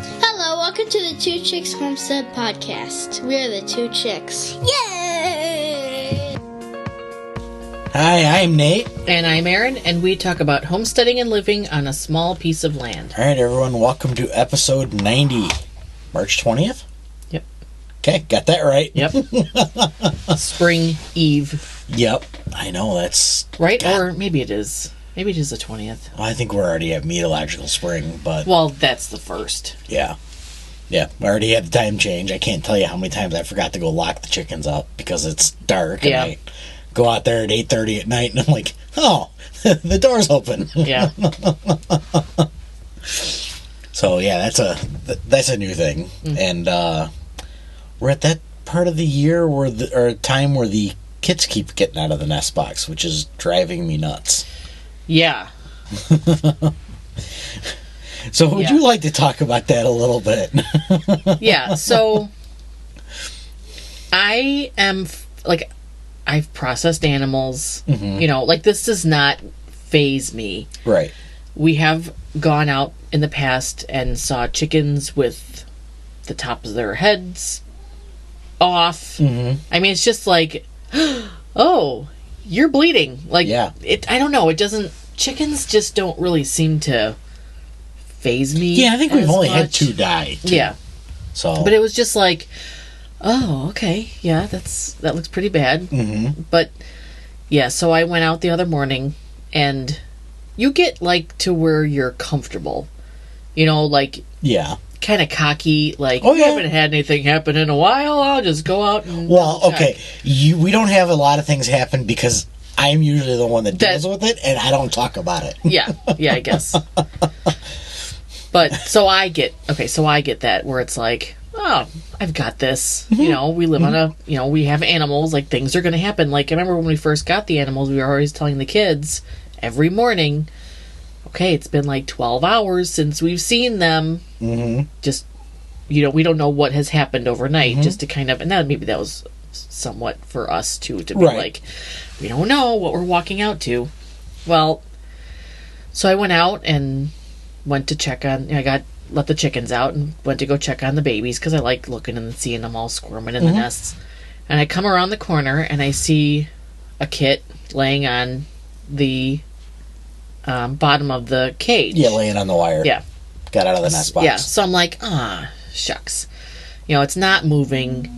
Hello, welcome to the Two Chicks Homestead podcast. We are the two chicks. Yay! Hi, I'm Nate. And I'm Erin, and we talk about homesteading and living on a small piece of land. All right, everyone, welcome to episode 90. March 20th? Yep. Okay, got that right. Yep. Spring Eve. Yep, I know, that's... Right? God. Or maybe it is. Maybe it is the 20th. Well, I think we're already at meteorological spring, but... Well, that's the first. Yeah. Yeah, I already had the time change. I can't tell you how many times I forgot to go lock the chickens up because it's dark. Yeah. And I go out there at 8:30 at night, and I'm like, oh, the door's open. Yeah. So, yeah, that's a new thing. Mm. And we're at that part of the year or time where the kids keep getting out of the nest box, which is driving me nuts. Yeah. So would you like to talk about that a little bit? Yeah, so I am, I've processed animals. Mm-hmm. You know, this does not faze me. Right. We have gone out in the past and saw chickens with the tops of their heads off. Mm-hmm. I mean, it's just like, oh, you're bleeding. I don't know. It doesn't, chickens just don't really seem to faze me. Yeah, I think we've only had much. 2 die. Too. Yeah. So. But it was just like, oh, okay. Yeah, that looks pretty bad. Mm-hmm. But, yeah, so I went out the other morning, and you get, to where you're comfortable. You know, yeah. kind of cocky, we haven't had anything happen in a while, I'll just go out and okay, we don't have a lot of things happen because I'm usually the one that deals with it, and I don't talk about it. Yeah, I guess. But, so I get that, where it's like, oh, I've got this. Mm-hmm. You know, we live on we have animals, things are going to happen. I remember when we first got the animals, we were always telling the kids every morning, okay, it's been 12 hours since we've seen them. Mm-hmm. Just, we don't know what has happened overnight, mm-hmm. just to kind of, and maybe that was somewhat for us, too, to be we don't know what we're walking out to. Well, so I went out and went to check on, let the chickens out and went to go check on the babies because I like looking and seeing them all squirming in mm-hmm. the nests. And I come around the corner and I see a kit laying on the bottom of the cage. Yeah, laying on the wire. Yeah. Got out of the nest box. Yeah, so I'm like, shucks. It's not moving.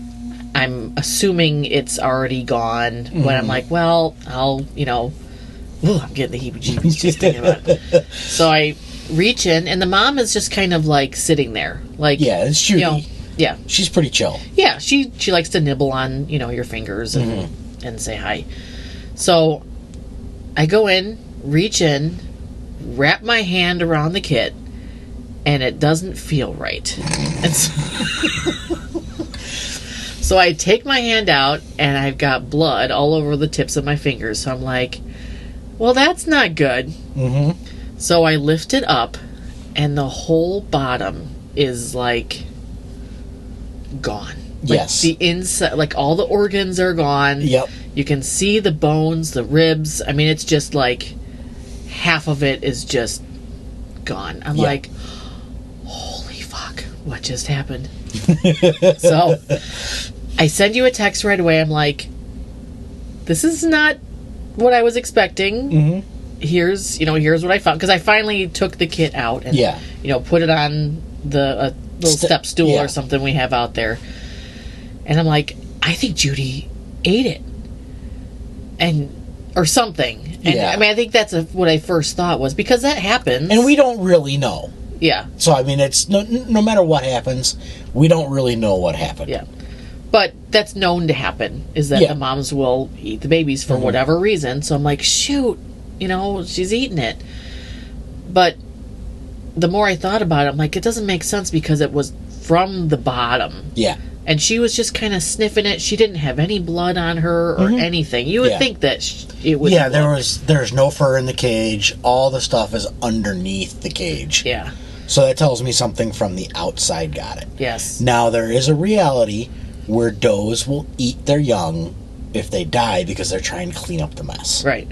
I'm assuming it's already gone. Mm-hmm. But I'm like, well, I'll, I'm getting the heebie-jeebies just thinking about it. So I reach in, and the mom is just kind of sitting there. Yeah, it's Judy. Yeah. She's pretty chill. Yeah, she likes to nibble on, your fingers and, mm-hmm. and say hi. So I go in, reach in, wrap my hand around the kit, and it doesn't feel right. And so I take my hand out, and I've got blood all over the tips of my fingers. So I'm like, well, that's not good. Mm-hmm. So I lift it up, and the whole bottom is, gone. Yes. The inside, all the organs are gone. Yep. You can see the bones, the ribs. I mean, it's just, half of it is just gone. I'm like, holy fuck, what just happened? So I send you a text right away. I'm like, this is not what I was expecting. Mm-hmm. Here's what I found. Because I finally took the kit out and, put it on the little step stool or something we have out there. And I'm like, I think Judy ate it. Or something. And I mean, I think that's what I first thought was, because that happens. And we don't really know. Yeah. So, I mean, it's no matter what happens, we don't really know what happened. Yeah. But that's known to happen, is that the moms will eat the babies for mm-hmm. whatever reason. So I'm like, shoot, she's eating it. But the more I thought about it, I'm like, it doesn't make sense because it was from the bottom. Yeah. And she was just kind of sniffing it. She didn't have any blood on her or mm-hmm. anything. You would think that it would. Yeah, there's no fur in the cage. All the stuff is underneath the cage. Yeah. So that tells me something from the outside got it. Yes. Now, there is a reality where does will eat their young if they die because they're trying to clean up the mess. Right.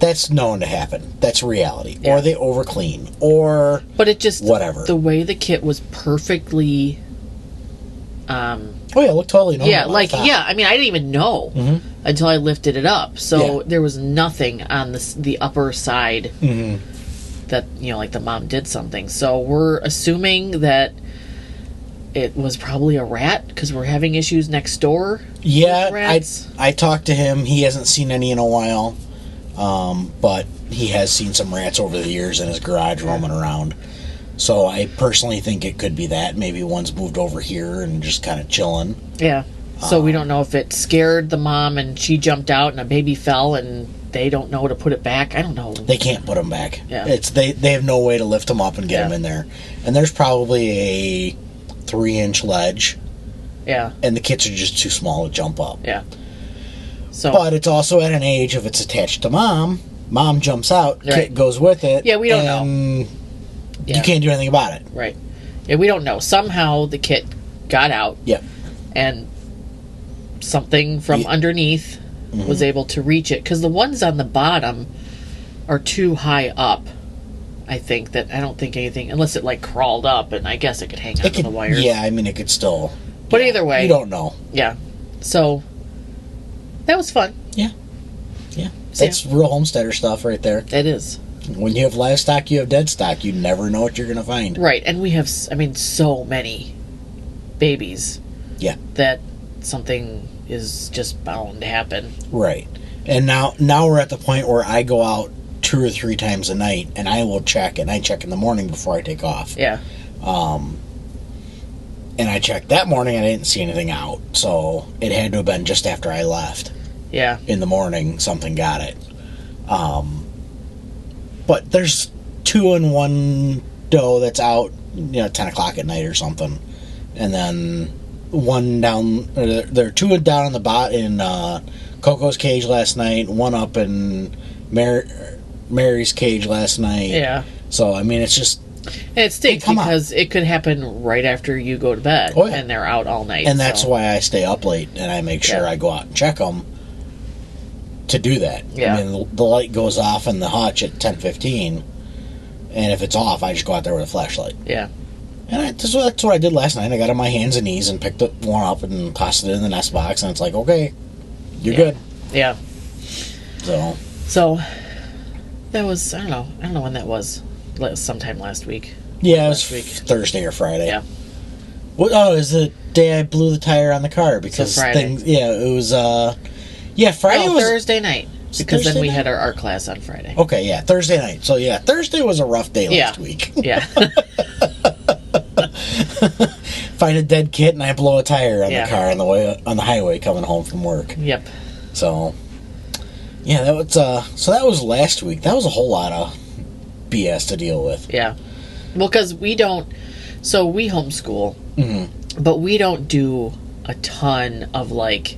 That's known to happen. That's reality. Yeah. Or they overclean. Or But it just... whatever. The way the kit was perfectly... oh, yeah, it looked totally normal. Yeah, like, yeah, I mean, I didn't even know until I lifted it up. So there was nothing on the upper side that, you know, like the mom did something. So we're assuming that it was probably a rat because we're having issues next door. Yeah, with rats. I talked to him. He hasn't seen any in a while. But he has seen some rats over the years in his garage roaming around. So I personally think it could be that. Maybe one's moved over here and just kind of chilling. Yeah. So we don't know if it scared the mom and she jumped out and a baby fell and they don't know to put it back. I don't know. They can't put them back. Yeah. They have no way to lift them up and get them in there. And there's probably a 3-inch ledge. Yeah. And the kits are just too small to jump up. Yeah. So. But it's also at an age, if it's attached to mom jumps out, kit goes with it. Yeah, we don't know. You can't do anything about it. Right. Yeah, we don't know. Somehow the kit got out. Yep. And something from underneath was able to reach it. Because the ones on the bottom are too high up. I think that I don't think anything, unless it like crawled up, and I guess it could hang onto the wires. Yeah, I mean, it could still. But either way. You don't know. Yeah. So, that was fun. Yeah. Yeah. That's real homesteader stuff right there. It is. When you have livestock, you have dead stock. You never know what you're going to find. Right, and we have, I mean, so many babies. Yeah. That something is just bound to happen. Right. And now we're at the point where I go out 2 or 3 times a night, and I will check, and I check in the morning before I take off. Yeah. And I checked that morning, and I didn't see anything out. So it had to have been just after I left. Yeah. In the morning, something got it. But there's 2 and 1 doe that's out, 10 o'clock at night or something. And then one down, there are 2 down in the in Coco's cage last night, 1 up in Mary's cage last night. Yeah. So, I mean, it's just... And it stinks because it could happen right after you go to bed. Oh, yeah. And they're out all night. And that's why I stay up late and I make sure I go out and check them to do that. Yeah. I mean, the light goes off in the hutch at 10:15, and if it's off, I just go out there with a flashlight. Yeah. And that's what I did last night. I got on my hands and knees and picked one up and tossed it in the nest box, and it's like, okay, you're good. Yeah. So that was, I don't know when that was. Sometime last week. Yeah, it was Thursday or Friday. Yeah. It was the day I blew the tire on the car because Friday. it was Friday was Thursday night. Because then we had our art class on Friday. Okay, yeah, Thursday night. So yeah, Thursday was a rough day last week. Yeah. Find a dead kit and I blow a tire on the car on the highway coming home from work. Yep. So yeah, that was that was last week. That was a whole lot of BS to deal with. Yeah. Well, because we homeschool, but we don't do a ton of, like,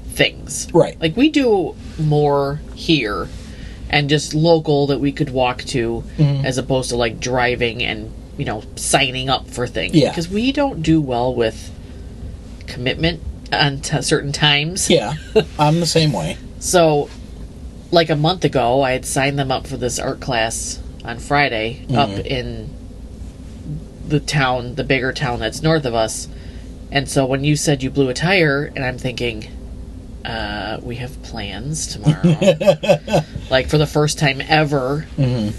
things. Right. Like, we do more here and just local that we could walk to as opposed to, like, driving and, signing up for things. Yeah. Because we don't do well with commitment on certain times. Yeah. I'm the same way. So, like a month ago, I had signed them up for this art class on Friday up in the bigger town that's north of us. And so when you said you blew a tire, and I'm thinking, we have plans tomorrow. Like for the first time ever. In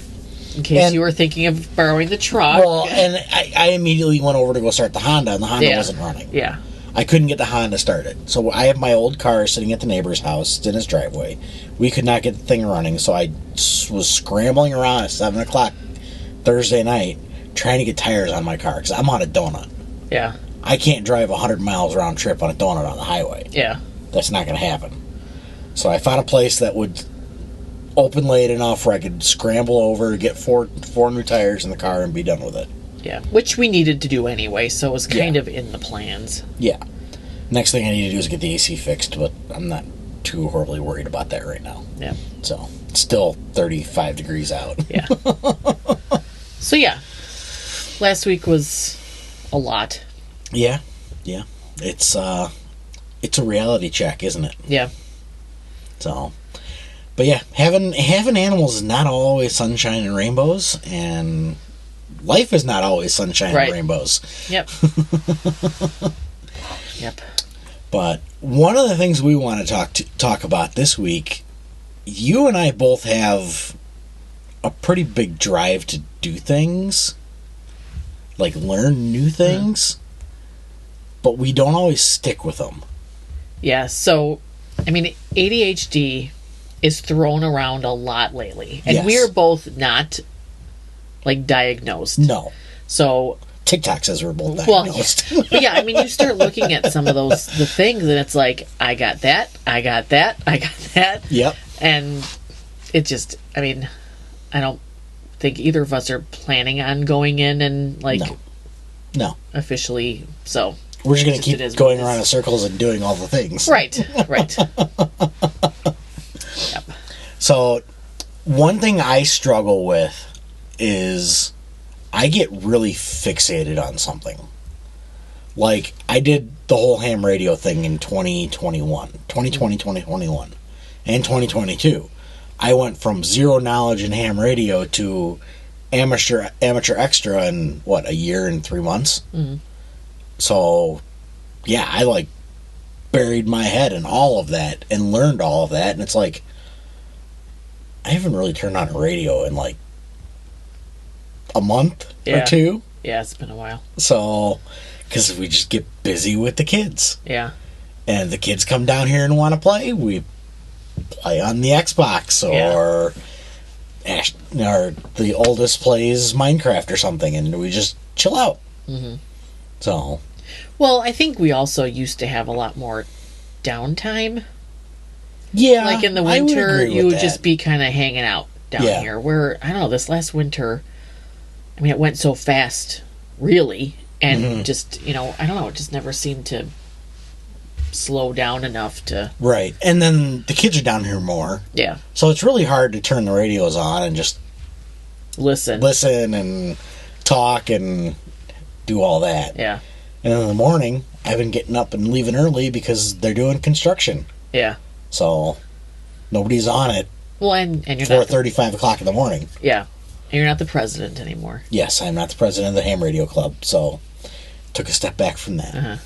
case you were thinking of borrowing the truck. Well, and I immediately went over to go start the Honda, and the Honda wasn't running. Yeah. I couldn't get the Honda started. So I have my old car sitting at the neighbor's house. It's in his driveway. We could not get the thing running, so I was scrambling around at 7 o'clock Thursday night trying to get tires on my car because I'm on a donut. Yeah. I can't drive 100 miles round trip on a donut on the highway. Yeah. That's not going to happen. So I found a place that would open late enough where I could scramble over, get four new tires in the car, and be done with it. Yeah, which we needed to do anyway, so it was kind of in the plans. Yeah. Next thing I need to do is get the AC fixed, but I'm not too horribly worried about that right now. Yeah. So, it's still 35 degrees out. Yeah. So, yeah. Last week was a lot. Yeah. Yeah. It's a reality check, isn't it? Yeah. So, But yeah, having animals is not always sunshine and rainbows, and life is not always sunshine and rainbows. Yep. Yep. But one of the things we want to talk about this week, you and I both have a pretty big drive to do things, like learn new things, but we don't always stick with them. Yeah, so, I mean, ADHD is thrown around a lot lately. And Yes. we are both not, like, diagnosed. No. So... TikTok says we're both Well, diagnosed. but yeah, I mean, you start looking at some of the things, and it's like, I got that, I got that, I got that. Yep. And it just, I mean, I don't think either of us are planning on going in and, like, No. officially, so... We're just going to keep going around in circles and doing all the things. Right. Yep. So, one thing I struggle with is I get really fixated on something. Like, I did the whole ham radio thing in 2020, 2021, and 2022. I went from zero knowledge in ham radio to amateur extra in, a year and 3 months? Mm-hmm. So, yeah, I, like, buried my head in all of that and learned all of that, and it's like, I haven't really turned on a radio in, like, a month or two. Yeah, it's been a while. So, because we just get busy with the kids. Yeah. And the kids come down here and want to play, we play on the Xbox, or the oldest plays Minecraft or something, and we just chill out. Mm-hmm. So. Well, I think we also used to have a lot more downtime. Yeah. Like in the winter, you would just be kind of hanging out down here. Where, I don't know, this last winter, I mean, it went so fast, really. And just, I don't know, it just never seemed to slow down enough to... Right. And then the kids are down here more. Yeah. So it's really hard to turn the radios on and just... Listen and talk and do all that. Yeah. And in the morning, I've been getting up and leaving early because they're doing construction. Yeah. So nobody's on it. Well, and you're 4:30, 5 o'clock in the morning. Yeah. And you're not the president anymore. Yes, I'm not the president of the ham radio club, so took a step back from that.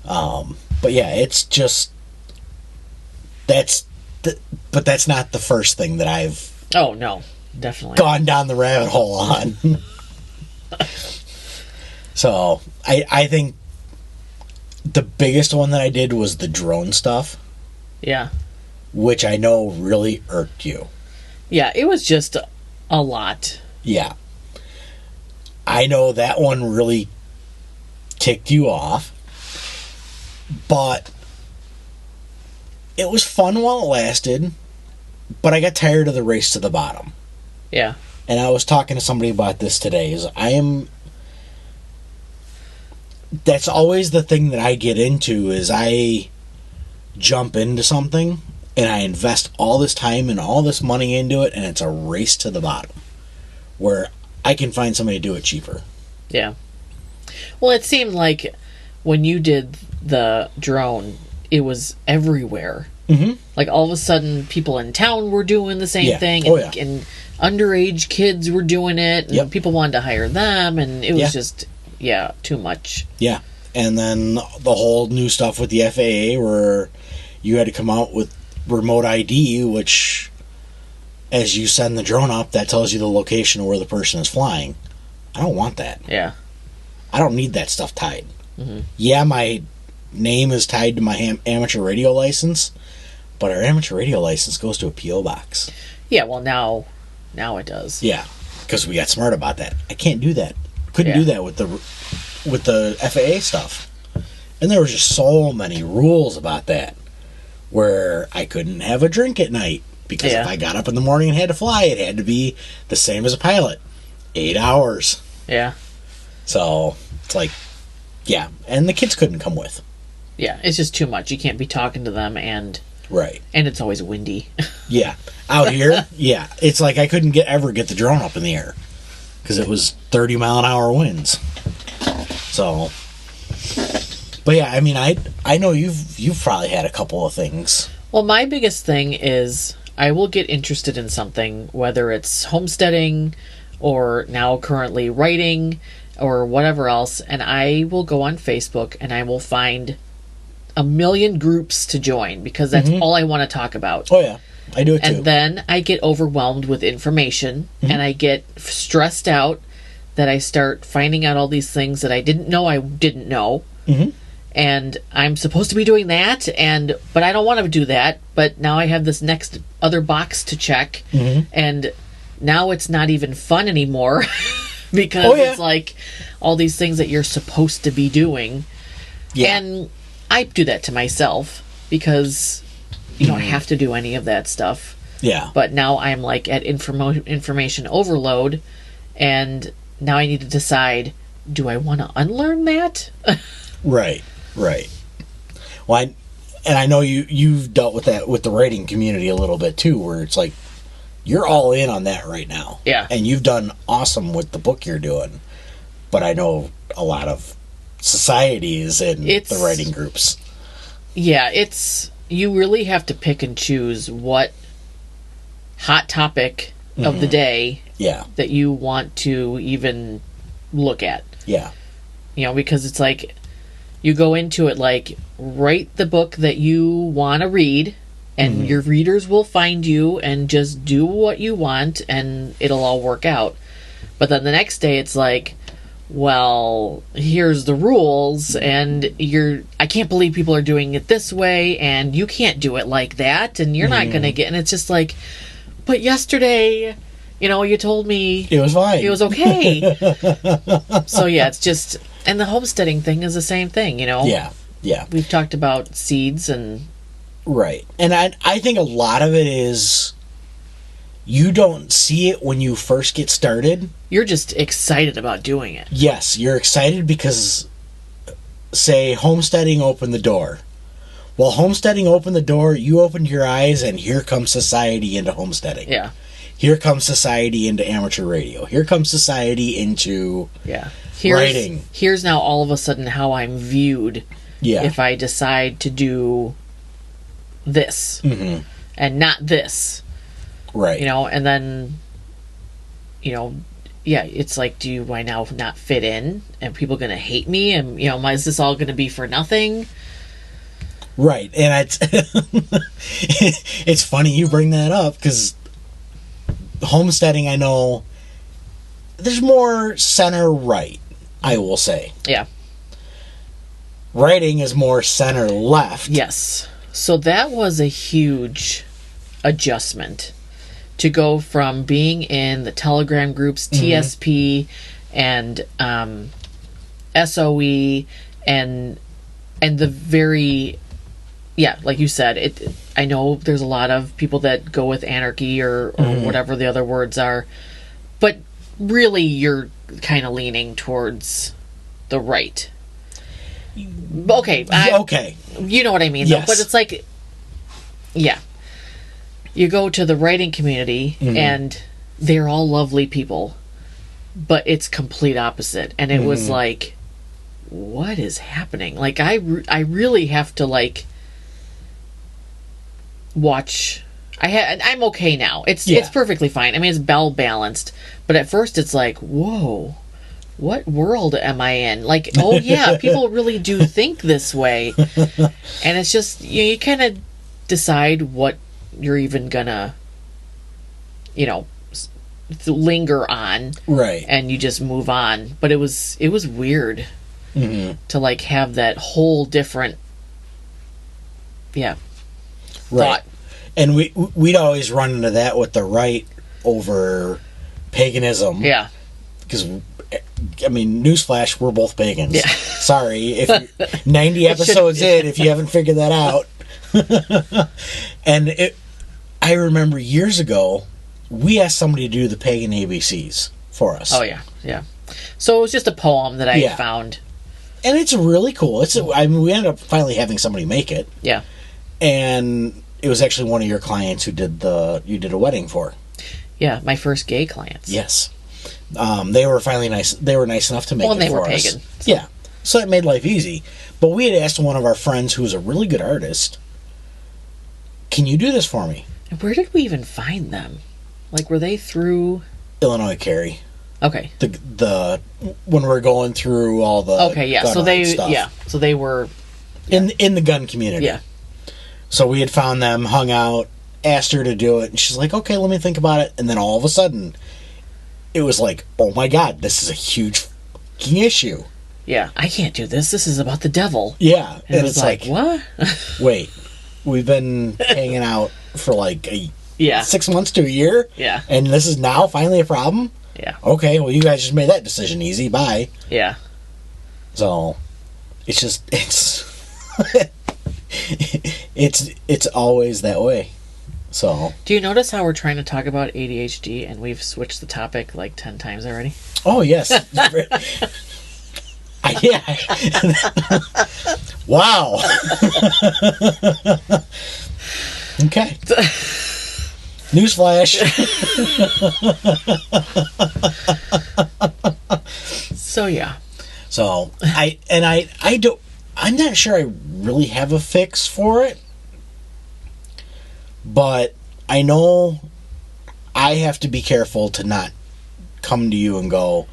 Uh-huh. But yeah, it's just but that's not the first thing that I've no, definitely gone down the rabbit hole on. So I think the biggest one that I did was the drone stuff. Yeah. Which I know really irked you. Yeah, it was just a lot. Yeah. I know that one really ticked you off. But it was fun while it lasted. But I got tired of the race to the bottom. Yeah. And I was talking to somebody about this today. That's always the thing that I get into, is I jump into something and I invest all this time and all this money into it, and it's a race to the bottom where I can find somebody to do it cheaper. Yeah. Well, it seemed like when you did the drone, it was everywhere. Mm-hmm. Like all of a sudden, people in town were doing the same thing, and underage kids were doing it, and people wanted to hire them, and it was just too much. Yeah. And then the whole new stuff with the FAA where you had to come out with remote ID, which, as you send the drone up, that tells you the location of where the person is flying. I don't want that. Yeah. I don't need that stuff tied. Mm-hmm. Yeah, my name is tied to my amateur radio license, but our amateur radio license goes to a P.O. box. Yeah, well, now it does. Yeah, because we got smart about that. I can't do that. Couldn't do that with the FAA stuff. And there were just so many rules about that, where I couldn't have a drink at night, because if I got up in the morning and had to fly, it had to be the same as a pilot. 8 hours. Yeah. So, it's like, and the kids couldn't come with. Yeah, it's just too much. You can't be talking to them, and right. And it's always windy. Yeah. Out here, it's like I couldn't ever get the drone up in the air, because it was 30-mile-an-hour winds. So, but I mean, I know you've probably had a couple of things. Well, my biggest thing is I will get interested in something, whether it's homesteading or now currently writing or whatever else, and I will go on Facebook and I will find a million groups to join because that's all I want to talk about. Oh, yeah. I do it too. And then I get overwhelmed with information and I get stressed out that I start finding out all these things that I didn't know I didn't know. And I'm supposed to be doing that, but I don't want to do that. But now I have this next other box to check, and now it's not even fun anymore because it's like all these things that you're supposed to be doing. Yeah. And I do that to myself because you don't have to do any of that stuff. Yeah. But now I'm like at information overload, and now I need to decide, do I want to unlearn that? Right. Well, I know you've dealt with that with the writing community a little bit too, where it's like you're all in on that right now. Yeah. And you've done awesome with the book you're doing. But I know a lot of society is in the writing groups. Yeah, you really have to pick and choose what hot topic of the day that you want to even look at. Yeah. Because it's like you go into it like, write the book that you want to read, and your readers will find you, and just do what you want, and it'll all work out. But then the next day, it's like, well, here's the rules, and I can't believe people are doing it this way, and you can't do it like that, and you're not going to get, and it's just like, but yesterday, you told me it was fine. It was okay. So yeah, it's just, and the homesteading thing is the same thing, Yeah. We've talked about seeds and... Right. And I think a lot of it is you don't see it when you first get started. You're just excited about doing it. Yes, you're excited because, say, homesteading opened the door. Well, homesteading opened the door, you opened your eyes, and here comes society into homesteading. Yeah. Here comes society into amateur radio. Here comes society into writing. Here's now all of a sudden how I'm viewed if I decide to do this and not this. Right. And then, it's like, do I now not fit in? And people going to hate me? And, is this all going to be for nothing? Right. And it's funny you bring that up because homesteading, I know there's more center right, I will say. Yeah. Writing is more center left. Yes. So that was a huge adjustment to go from being in the Telegram groups, TSP and SOE and the very, like you said, I know there's a lot of people that go with anarchy or whatever the other words are, but really you're kind of leaning towards the right. Okay. Okay. You know what I mean, yes. Though, but it's like, you go to the writing community and they're all lovely people, but it's complete opposite. And it was like, what is happening? Like, I really have to, like, watch. I'm okay now. It's perfectly fine. I mean, it's balanced, but at first it's like, whoa, what world am I in? Like, oh yeah, people really do think this way. And it's just, you kind of decide what you're even gonna, linger on. Right. And you just move on. But it was weird to, like, have that whole different, right. thought. And we'd always run into that with the right over paganism. Yeah. Because, I mean, newsflash, we're both pagans. Yeah. Sorry, if 90 episodes in, if you haven't figured that out. And I remember years ago, we asked somebody to do the pagan ABCs for us. Oh, yeah, yeah. So it was just a poem that I found. And it's really cool. We ended up finally having somebody make it. Yeah. And it was actually one of your clients who you did a wedding for. Yeah, my first gay clients. Yes. They were finally nice. They were nice enough to make it for us. Well, they were pagan. So. Yeah. So it made life easy. But we had asked one of our friends who's a really good artist, can you do this for me? Where did we even find them? Like, were they through Illinois Carry. Okay. The when we're going through all the gun stuff. So they were in the gun community. Yeah. So we had found them, hung out, asked her to do it, and she's like, "Okay, let me think about it." And then all of a sudden, it was like, "Oh my God, this is a huge fucking issue." Yeah, I can't do this. This is about the devil. Yeah, and it's like what? Wait, we've been hanging out for like 6 months to a year. Yeah, and this is now finally a problem. Yeah. Okay, well, you guys just made that decision easy. Bye. Yeah. So, it's it's always that way. So. Do you notice how we're trying to talk about ADHD and we've switched the topic like 10 times already? Oh yes. Yeah. Wow. Okay. Newsflash. So yeah. So I'm not sure I really have a fix for it, but I know I have to be careful to not come to you and go,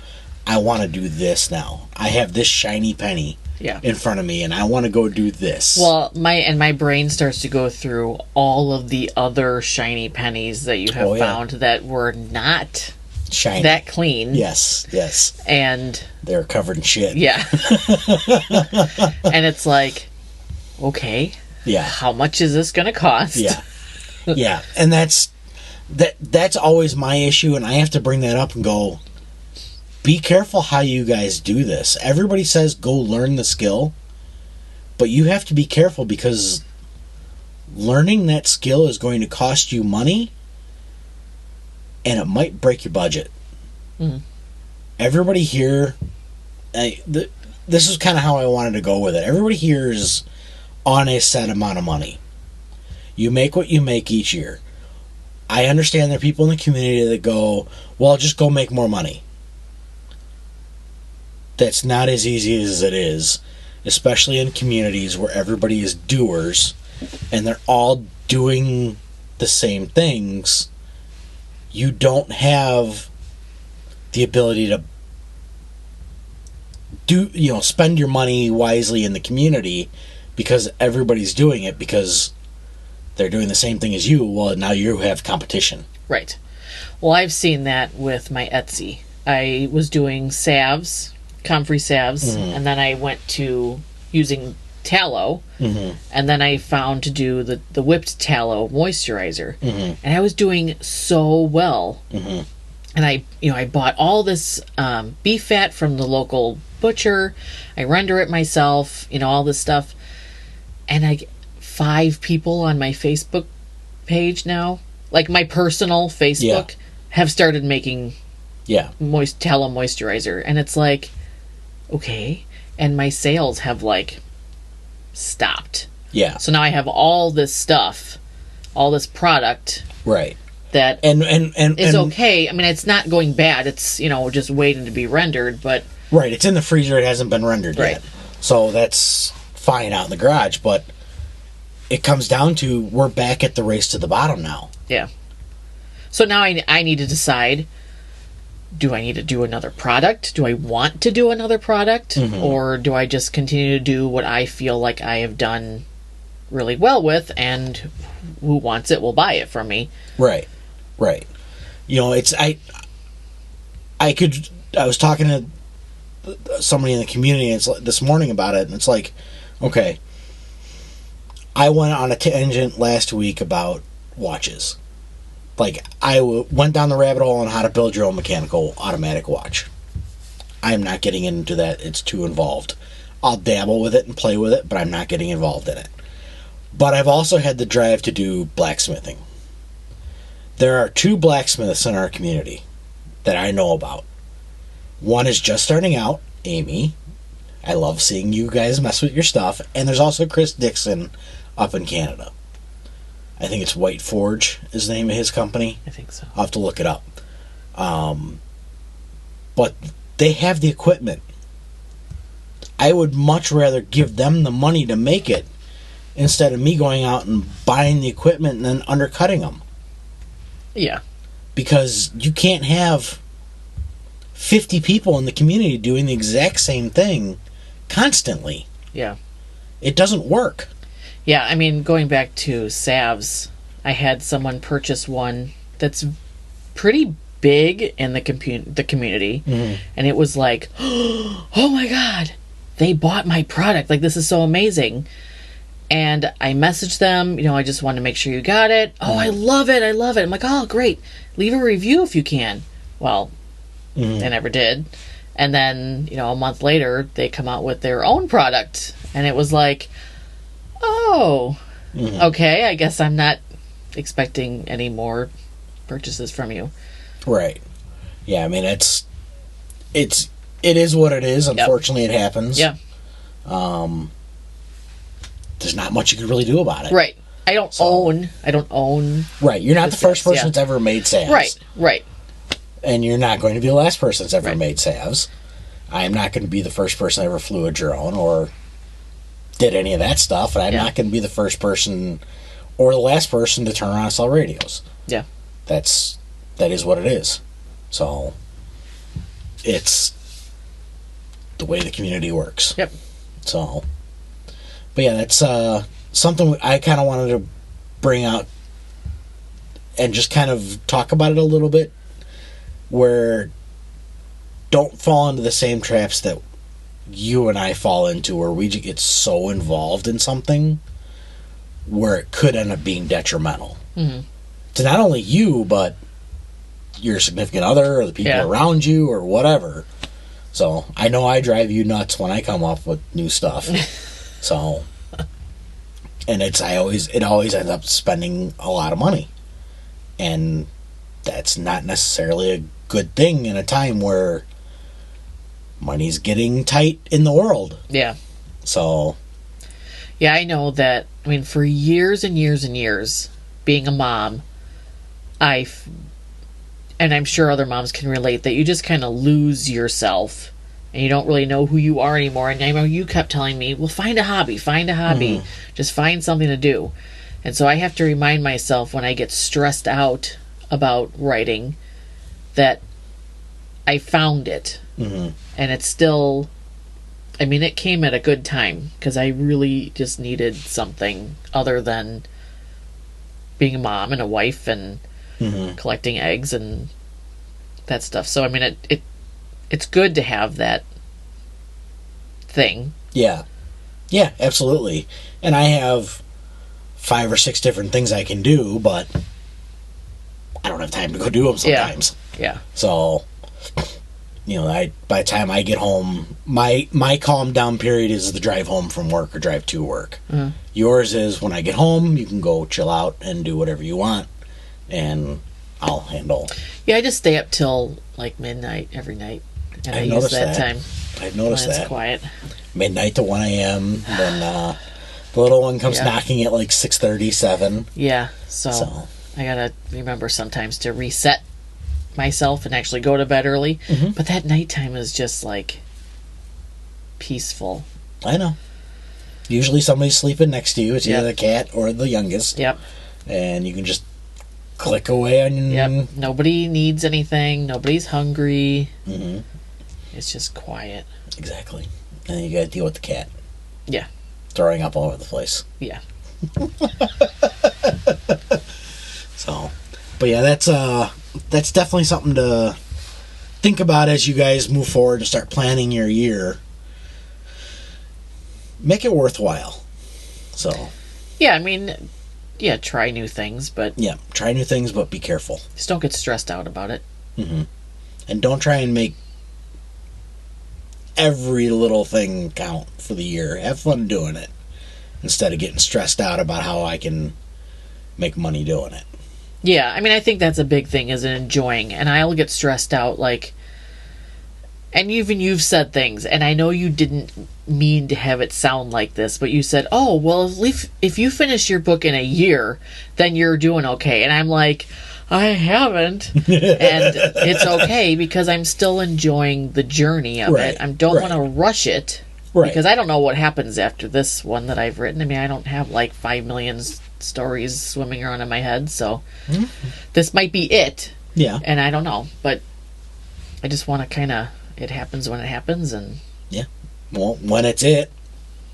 I want to do this now. I have this shiny penny in front of me and I want to go do this. Well, my brain starts to go through all of the other shiny pennies that you have found that were not shiny, that clean. Yes. And they're covered in shit. Yeah. And it's like, okay. Yeah. How much is this going to cost? Yeah. Yeah. And that's always my issue, and I have to bring that up and go, be careful how you guys do this. Everybody says go learn the skill, but you have to be careful because learning that skill is going to cost you money and it might break your budget. Mm-hmm. Everybody here, this is kind of how I wanted to go with it. Everybody here is on a set amount of money. You make what you make each year. I understand there are people in the community that go, well, just go make more money. That's not as easy as it is, especially in communities where everybody is doers and they're all doing the same things. You don't have the ability to spend your money wisely in the community because everybody's doing it because they're doing the same thing as you. Well, now you have competition. Right. Well, I've seen that with my Etsy. I was doing salves, comfrey salves, and then I went to using tallow, and then I found to do the whipped tallow moisturizer, and I was doing so well. And I bought all this beef fat from the local butcher. I render it myself, all this stuff, and I get 5 people on my Facebook page now, like my personal Facebook, have started making tallow moisturizer, and it's like, okay, and my sales have like stopped. Yeah. So now I have all this stuff, all this product, right? That and is okay. I mean, it's not going bad. It's just waiting to be rendered, but right. It's in the freezer. It hasn't been rendered yet, so that's fine out in the garage. But it comes down to we're back at the race to the bottom now. Yeah. So now I need to decide. Do I need to do another product? Do I want to do another product? Or do I just continue to do what I feel like I have done really well with, and who wants it will buy it from me? Right. It's I was talking to somebody in the community this morning about it, and it's like, okay, I went on a tangent last week about watches. Like, I went down the rabbit hole on how to build your own mechanical automatic watch. I'm not getting into that. It's too involved. I'll dabble with it and play with it, but I'm not getting involved in it. But I've also had the drive to do blacksmithing. There are 2 blacksmiths in our community that I know about. One is just starting out, Amy. I love seeing you guys mess with your stuff. And there's also Chris Dixon up in Canada. I think it's White Forge is the name of his company. I think so. I'll have to look it up. But they have the equipment. I would much rather give them the money to make it instead of me going out and buying the equipment and then undercutting them. Yeah. Because you can't have 50 people in the community doing the exact same thing constantly. Yeah. It doesn't work. Yeah, I mean, going back to salves, I had someone purchase one that's pretty big in the community, and it was like, oh my god, they bought my product. Like, this is so amazing. And I messaged them, I just wanted to make sure you got it. Oh, I love it. I'm like, oh, great. Leave a review if you can. Well, they never did. And then, a month later, they come out with their own product. And it was like, oh, okay, I guess I'm not expecting any more purchases from you. Right. Yeah, I mean, it is what it is. Unfortunately, it happens. Yeah. There's not much you can really do about it. Right. I don't own. Right. You're not the first person that's ever made salves. Right. And you're not going to be the last person that's ever made salves. I'm not going to be the first person that ever flew a drone or did any of that stuff. And I'm not going to be the first person or the last person to turn around and sell radios. Yeah. That is what it is. So it's the way the community works. Yep. So, but yeah, that's something I kind of wanted to bring out and just kind of talk about it a little bit, where don't fall into the same traps that you and I fall into, where we just get so involved in something where it could end up being detrimental to not only you, but your significant other or the people around you or whatever. So I know I drive you nuts when I come up with new stuff. So, and it always ends up spending a lot of money, and that's not necessarily a good thing in a time where money's getting tight in the world. Yeah. So. Yeah, I know that. I mean, for years and years and years, being a mom, and I'm sure other moms can relate, that you just kind of lose yourself and you don't really know who you are anymore. And I know you kept telling me, well, find a hobby, just find something to do. And so I have to remind myself when I get stressed out about writing that I found it. And it's still, I mean, it came at a good time because I really just needed something other than being a mom and a wife and collecting eggs and that stuff. So I mean, it's good to have that thing. Yeah, absolutely. And I have 5 or 6 different things I can do, but I don't have time to go do them sometimes. Yeah. So, by the time I get home, my calm down period is the drive home from work or drive to work. Yours is when I get home, you can go chill out and do whatever you want, and I'll handle. Yeah, I just stay up till like midnight every night, and I use that time. I've noticed when that. It's quiet. Midnight to 1 a.m. Then the little one comes knocking at like 6:30, 7. Yeah, so I gotta remember sometimes to reset myself and actually go to bed early. But that nighttime is just like peaceful. I know. Usually somebody's sleeping next to you. It's either the cat or the youngest. Yep. And you can just click away on. Yep. Nobody needs anything. Nobody's hungry. It's just quiet. Exactly. And then you got to deal with the cat. Yeah. Throwing up all over the place. Yeah. So, but yeah, that's definitely something to think about as you guys move forward and start planning your year. Make it worthwhile. So. Yeah, I mean, try new things, but. Yeah, try new things, but be careful. Just don't get stressed out about it. And don't try and make every little thing count for the year. Have fun doing it instead of getting stressed out about how I can make money doing it. Yeah, I mean, I think that's a big thing, is enjoying. And I'll get stressed out, like, and you've said things, and I know you didn't mean to have it sound like this, but you said, oh, well, if you finish your book in a year, then you're doing okay. And I'm like, I haven't. And it's okay because I'm still enjoying the journey of it. I don't want to rush it because I don't know what happens after this one that I've written. I mean, I don't have like 5 million stories swimming around in my head, so this might be it. Yeah. And I don't know, but I just want to kind of, it happens when it happens, and... Yeah. Well, when it's it,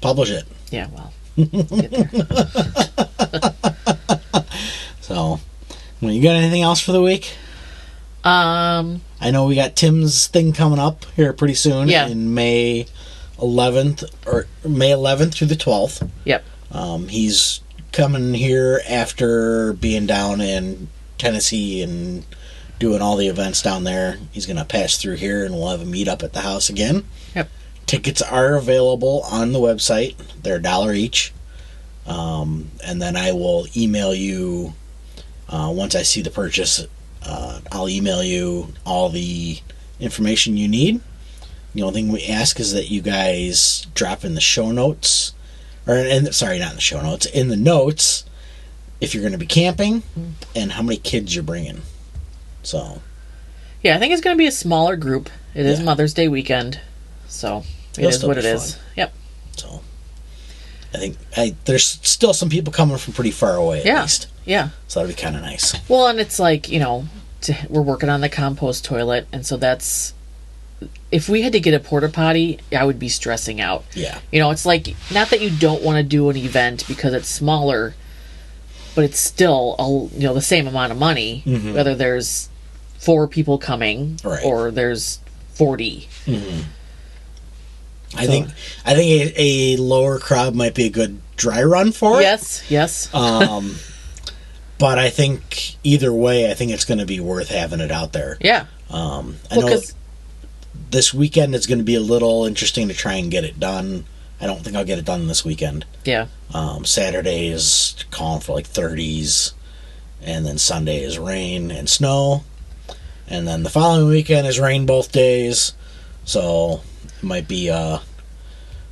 publish it. Yeah, well, get there. So, well, you got anything else for the week? I know we got Tim's thing coming up here pretty soon. Yeah. In May 11th through the 12th. Yep. He's coming here after being down in Tennessee and doing all the events down there. He's going to pass through here and we'll have a meet up at the house again. Yep. Tickets are available on the website. They're $1 each. And then I will email you, once I see the purchase, I'll email you all the information you need. The only thing we ask is that you guys drop in the show notes, sorry, not in the show notes, in the notes, if you're going to be camping and how many kids you're bringing. So, yeah, I think it's going to be a smaller group. It is Yeah. Mother's Day weekend, so It'll it is still what be it is. fun. Yep. So I think there's still some people coming from pretty far away at least. Yeah. So that'd be kind of nice. Well, and it's like, we're working on the compost toilet, and so that's, if we had to get a porta potty, I would be stressing out. Yeah. It's like, not that you don't want to do an event because it's smaller, but it's still the same amount of money, whether there's 4 people coming or there's 40. I think a lower crowd might be a good dry run for it. Yes. But I think either way, I think it's going to be worth having it out there. Yeah. I know this weekend is going to be a little interesting to try and get it done. I don't think I'll get it done this weekend. Yeah. Saturday is calling for like 30s, and then Sunday is rain and snow, and then the following weekend is rain both days. So it might be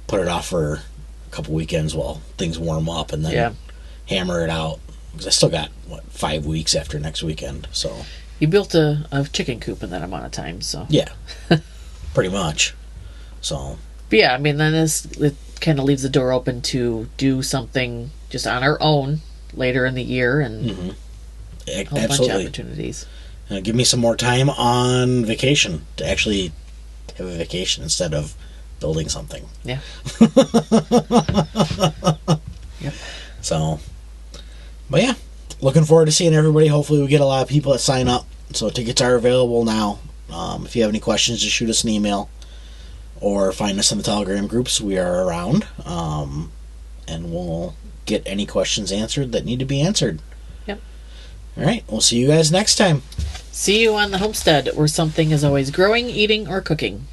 put it off for a couple weekends while things warm up, and then hammer it out. Because I still got 5 weeks after next weekend. So you built a chicken coop in that amount of time, so yeah, pretty much. So. But yeah, I mean, then it kind of leaves the door open to do something just on our own later in the year, and a whole bunch of opportunities. Give me some more time on vacation to actually have a vacation instead of building something. Yeah. Yep. So, but yeah, looking forward to seeing everybody. Hopefully we get a lot of people that sign up. So tickets are available now. If you have any questions, just shoot us an email or find us in the Telegram groups. We are around, and we'll get any questions answered that need to be answered. Yep. All right, we'll see you guys next time. See you on the homestead, where something is always growing, eating, or cooking.